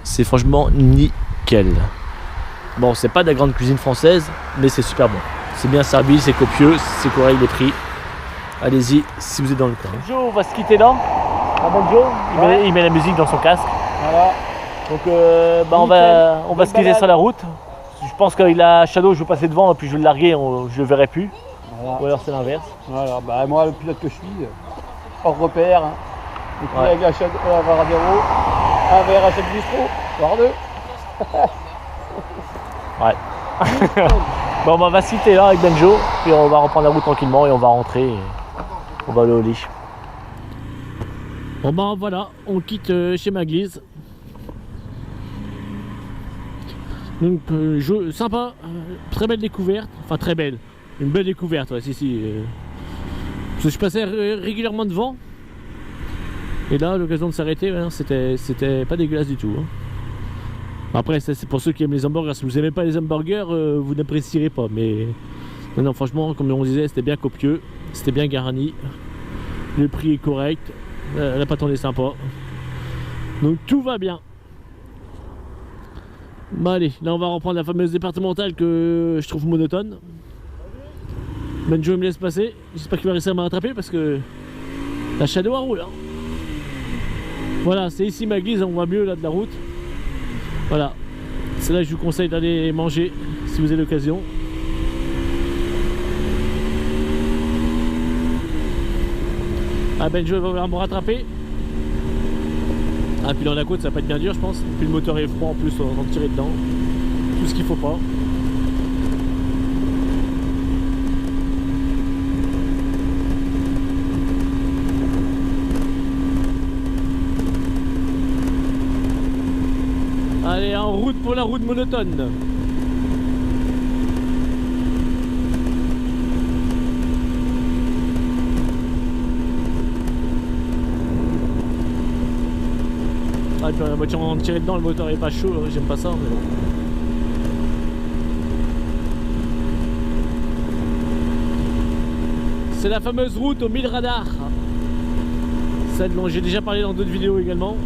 c'est franchement nickel. Bon, c'est pas de la grande cuisine française, mais c'est super bon. C'est bien servi, c'est copieux, c'est correct les prix. Allez-y si vous êtes dans le coin. Joe, on va se quitter là. Ah bon, Joe, il met la musique dans son casque. Voilà. Donc on va se quitter sur la route. Je pense qu'il a Shadow, je vais passer devant et puis je vais le larguer, je le verrai plus. Voilà. Ou alors c'est l'inverse. Voilà, bah moi le pilote que je suis, hors repère, hein. Et puis Ouais. avec la Shadow, la Varadero, un verre à chaque bistrot, voire deux. Ouais. Bon, on va se quitter là avec Benjo, puis on va reprendre la route tranquillement et on va rentrer. Et on va aller au lit. Bon ben voilà, on quitte chez Maglise. Donc sympa, très belle découverte, enfin très belle, une belle découverte, ouais, si. Parce que je passais régulièrement devant. Et là, l'occasion de s'arrêter, hein, c'était pas dégueulasse du tout. Hein. Après, ça c'est pour ceux qui aiment les hamburgers. Si vous n'aimez pas les hamburgers, vous n'apprécierez pas. Mais non, franchement, comme on disait, c'était bien copieux, c'était bien garni. Le prix est correct, la pâte est sympa. Donc tout va bien. Bon allez, là on va reprendre la fameuse départementale que je trouve monotone. Benjo me laisse passer. J'espère qu'il va réussir à me rattraper parce que la Shadow roule. Hein. Voilà, c'est ici Maglise, on voit mieux là de la route. Voilà, c'est là que je vous conseille d'aller manger si vous avez l'occasion. Ah, Benjo va vouloir me rattraper. Ah, puis dans la côte ça va pas être bien dur je pense. Puis le moteur est froid en plus, on va tirer dedans. Tout ce qu'il faut pas. Allez, en route pour la route monotone. Ah, puis la voiture on tirait dedans, le moteur est pas chaud, j'aime pas ça, mais bon. C'est la fameuse route aux 1000 radars. Celle dont j'ai déjà parlé dans d'autres vidéos également.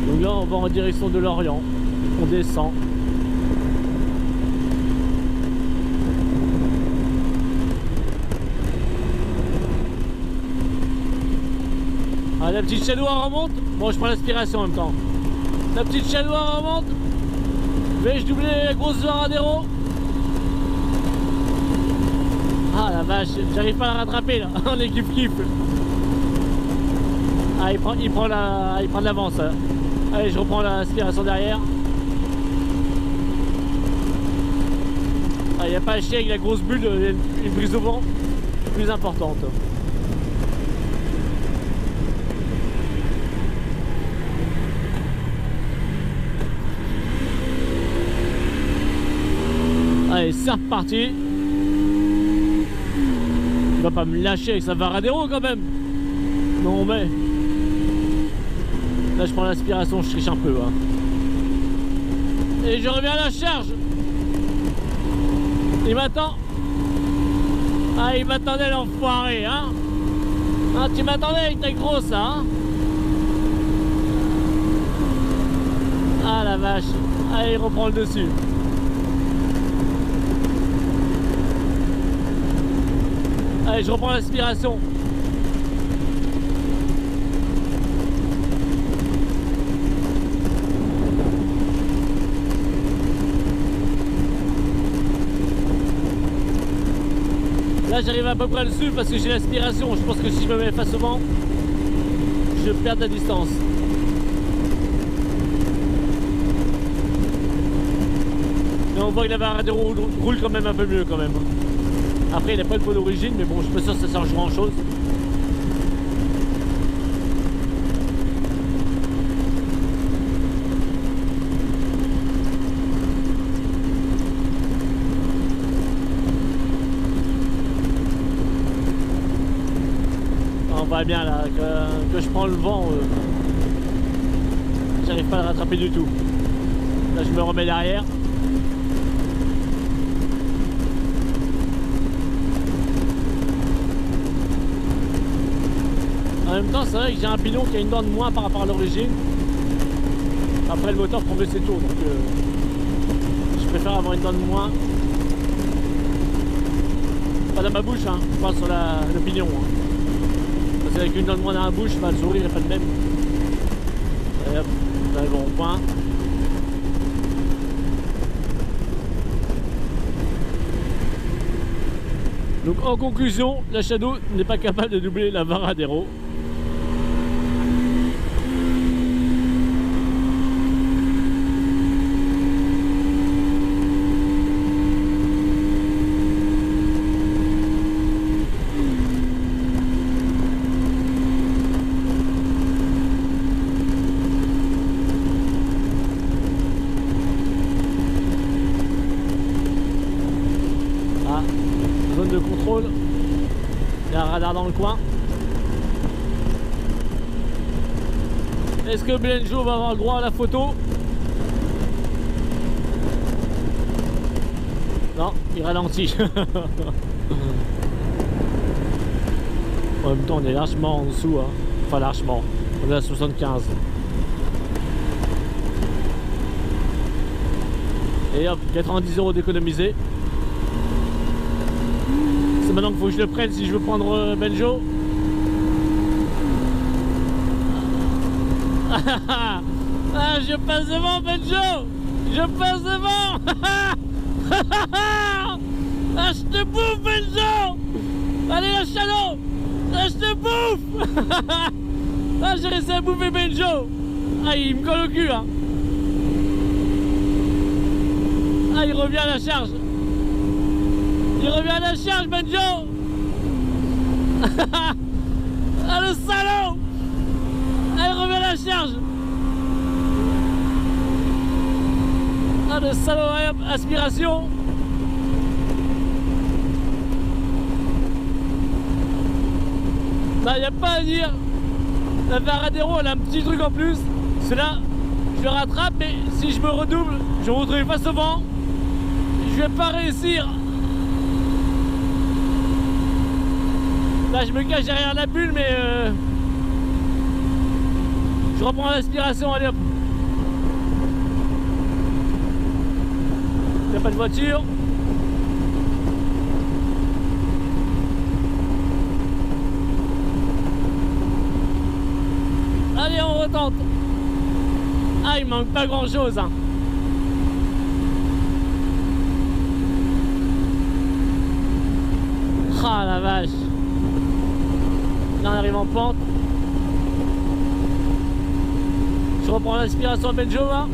Donc là on va en direction de Lorient. On descend. Ah, la petite Shadow remonte. Bon, je prends l'aspiration en même temps. La petite Shadow remonte. Vais-je doubler la grosse Varadero? Ah la vache, j'arrive pas à la rattraper là. On est kiff. Ah, il prend de l'avance. Allez, je reprends l'aspiration derrière. Ah, il n'y a pas à chier avec la grosse bulle, une prise au vent plus importante. Allez, c'est reparti. Il va pas me lâcher avec sa Varadero quand même. Non mais... Là je prends l'aspiration, je triche un peu. Hein. Et je reviens à la charge. Il m'attend. Ah, il m'attendait l'enfoiré, hein. Ah, tu m'attendais avec ta grosse, hein. Ah la vache. Allez, il reprend le dessus. Allez, je reprends l'aspiration. Là, j'arrive à peu près dessus parce que j'ai l'aspiration. Je pense que si je me mets face au vent, je perds de la distance. Mais on voit que la Varadero roule quand même un peu mieux quand même. Après, il n'a pas le pot d'origine, mais bon, je suis pas sûr que ça change grand chose. On voit bien là que je prends le vent. J'arrive pas à le rattraper du tout. Là, je me remets derrière. En même temps, c'est vrai que j'ai un pilon qui a une dent de moins par rapport à l'origine. Après, le moteur prend mieux ses tours, donc je préfère avoir une dent de moins. Pas dans ma bouche, hein, pas sur le pignon. Hein. Parce qu'avec une dent de moins dans la bouche, bah, le sourire n'est pas le même. Et hop, on arrive au rond-point. Donc en conclusion, la Shadow n'est pas capable de doubler la Varadero. De contrôle, il y a un radar dans le coin. Est-ce que Benjo va avoir le droit à la photo? Non, il ralentit. En même temps, on est largement en dessous, hein. Enfin largement, on est à 75. Et hop, 90 € d'économiser. C'est maintenant qu'il faut que je le prenne si je veux prendre Benjo. Ah, je passe devant Benjo. Je passe devant. Ah, je te bouffe Benjo. Allez la Shadow. Ah, je te bouffe. Ah, j'ai réussi à bouffer Benjo. Ah, il me colle au cul, hein. Ah, il revient à la charge. Il revient à la charge, Benjo. Ah, le salaud. Elle revient à la charge. Ah, le salaud, hop, aspiration. Bah, y a pas à dire. La Varadero, elle a un petit truc en plus. C'est là, je le rattrape, mais si je me redouble, je me retrouve face au vent. Je vais pas réussir. Là, je me cache derrière la bulle, mais je reprends l'aspiration. Allez hop. Il n'y a pas de voiture. Allez, on retente. Ah, il manque pas grand chose, hein. Ah la vache. Là on arrive en pente. Je reprends l'aspiration Benjo là.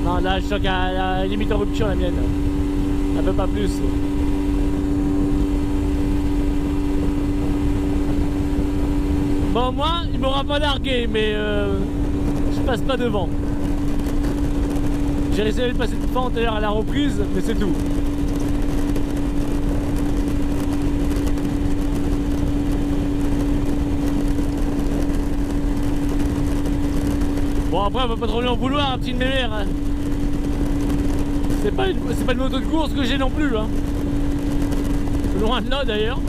Non, là je sens qu'à la limite en rupture la mienne. Un peu pas plus. Bon, moi il m'aura pas largué, mais je passe pas devant. J'ai essayé de passer de fente d'ailleurs à la reprise, mais c'est tout. Bon, après on va pas trop lui en vouloir, un petit mémère. Hein. C'est pas une moto de course que j'ai non plus, hein. Loin de là d'ailleurs.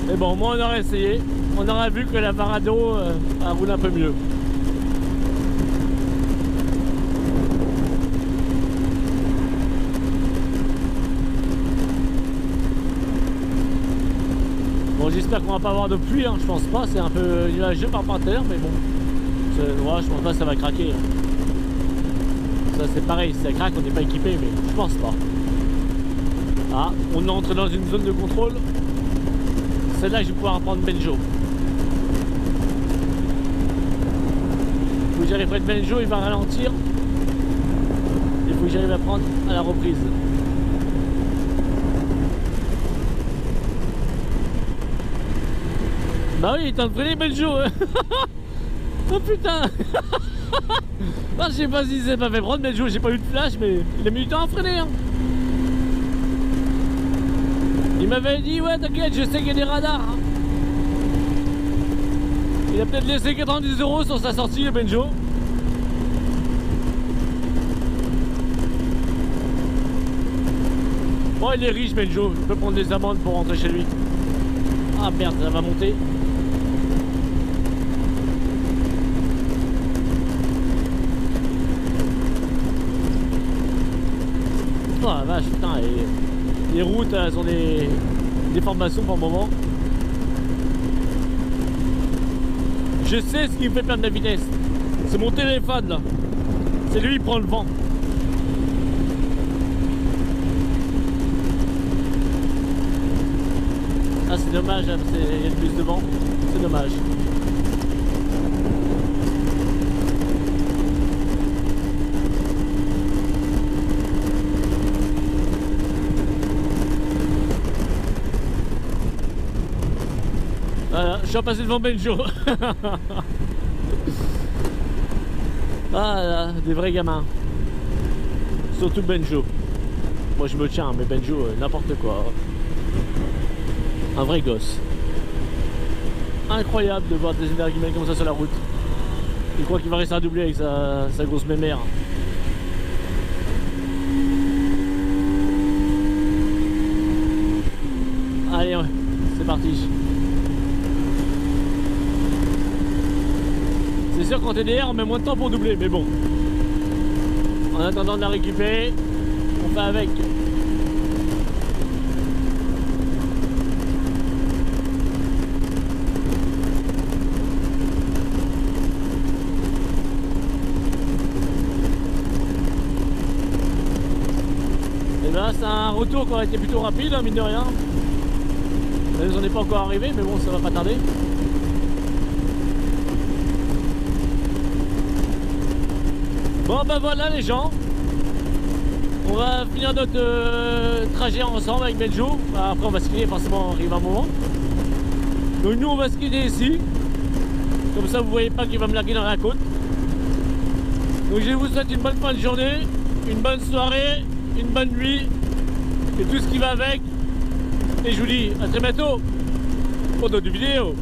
Mais bon, moi on aurait essayé. On aurait vu que la Varadero roule un peu mieux. Bon, j'espère qu'on va pas avoir de pluie, hein. Je pense pas, c'est un peu nuageux par terre, mais bon. Ouais, je pense pas que ça va craquer. Hein. Ça c'est pareil, si ça craque, on n'est pas équipé, mais je pense pas. Ah, on entre dans une zone de contrôle. C'est là que je vais pouvoir prendre Benjo. Il faut que j'arrive près de Benjo, il va ralentir. Il faut que j'arrive à prendre à la reprise. Bah oui, il est en train de freiner Benjo. Oh putain. Ah, je sais pas si c'est pas fait prendre Benjo, j'ai pas eu de flash, mais il a mis du temps à freiner. Hein. Il m'avait dit, ouais t'inquiète, je sais qu'il y a des radars. Hein. Il a peut-être laissé 90 € sur sa sortie, le Benjo. Bon, il est riche, Benjo. Il peut prendre des amendes pour rentrer chez lui. Ah merde, ça va monter. Oh la vache, putain, les routes, elles ont des formations pour le moment. Je sais ce qui me fait perdre la vitesse. C'est mon téléphone là. C'est lui qui prend le vent. Ah, c'est dommage, hein, il y a le bus devant. C'est dommage. Voilà, je suis passé devant Benjo. Ah là, des vrais gamins. Surtout Benjo. Moi je me tiens, mais Benjo, n'importe quoi. Un vrai gosse. Incroyable de voir des énergumènes comme ça sur la route. Il croit qu'il va rester à doubler avec sa grosse mémère. Allez, ouais, c'est parti. C'est sûr qu'en TDR on met moins de temps pour doubler, mais bon. En attendant de la récupérer, on fait avec. Et là c'est un retour qui aurait été plutôt rapide, hein, mine de rien. Là, on n'est pas encore arrivé, mais bon, ça va pas tarder. Bon ben voilà les gens, on va finir notre trajet ensemble avec Benjo. Après on va skier, forcément on arrive à un moment. Donc nous on va skier ici, comme ça vous voyez pas qu'il va me larguer dans la côte. Donc je vous souhaite une bonne fin de journée, une bonne soirée, une bonne nuit et tout ce qui va avec. Et je vous dis à très bientôt pour d'autres vidéos.